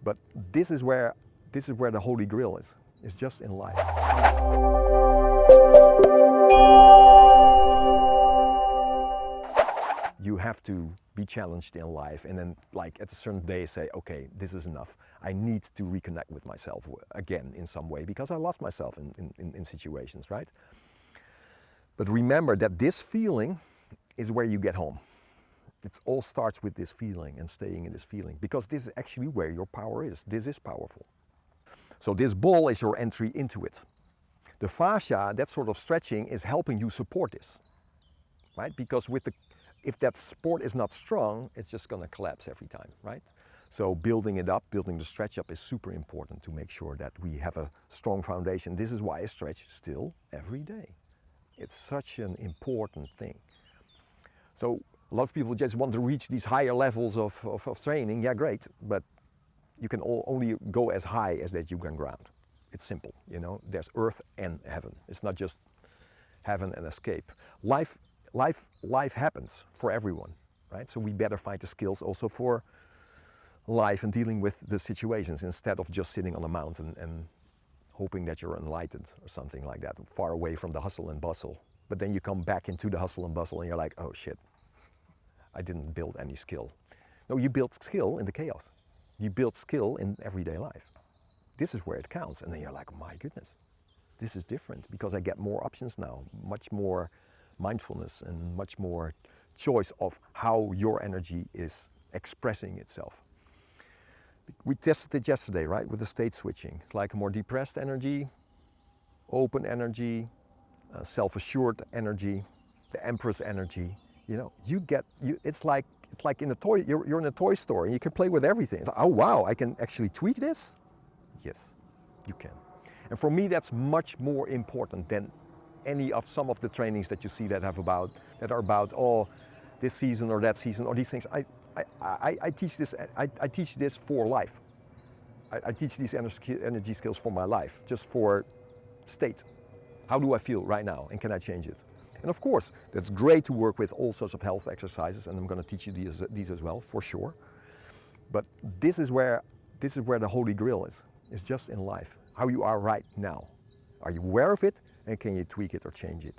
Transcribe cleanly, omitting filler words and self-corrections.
But this is where the Holy Grail is. It's just in life. You have to be challenged in life and then like at a certain day say, okay, this is enough. I need to reconnect with myself again in some way because I lost myself in situations, right? But remember that this feeling is where you get home. It all starts with this feeling and staying in this feeling because this is actually where your power is. This is powerful. So this ball is your entry into it. The fascia, that sort of stretching, is helping you support this, right? Because if that support is not strong, it's just going to collapse every time, right? So building it up, building the stretch up is super important to make sure that we have a strong foundation. This is why I stretch still every day. It's such an important thing. So a lot of people just want to reach these higher levels of training. Yeah, great, but you can only go as high as that you can ground. It's simple, you know. There's earth and heaven. It's not just heaven and escape. Life happens for everyone, right? So we better find the skills also for life and dealing with the situations instead of just sitting on a mountain and hoping that you're enlightened or something like that, far away from the hustle and bustle. But then you come back into the hustle and bustle and you're like, oh shit, I didn't build any skill. No, you build skill in the chaos. You build skill in everyday life. This is where it counts. And then you're like, my goodness, this is different because I get more options now, much more mindfulness and much more choice of how your energy is expressing itself. We tested it yesterday, right, with the state switching. It's like a more depressed energy, open energy, self-assured energy, the Empress energy. You know, it's like in a toy. You're in a toy store and you can play with everything. It's like, oh wow, I can actually tweak this. Yes, you can. And for me, that's much more important than some of the trainings that you see that are about oh, this season or that season or these things. I teach this. I teach this for life. I teach these energy skills for my life, just for state. How do I feel right now, and can I change it? And of course, that's great to work with all sorts of health exercises, and I'm going to teach you these as well, for sure. But this is where the Holy Grail is. It's just in life, how you are right now. Are you aware of it, and can you tweak it or change it?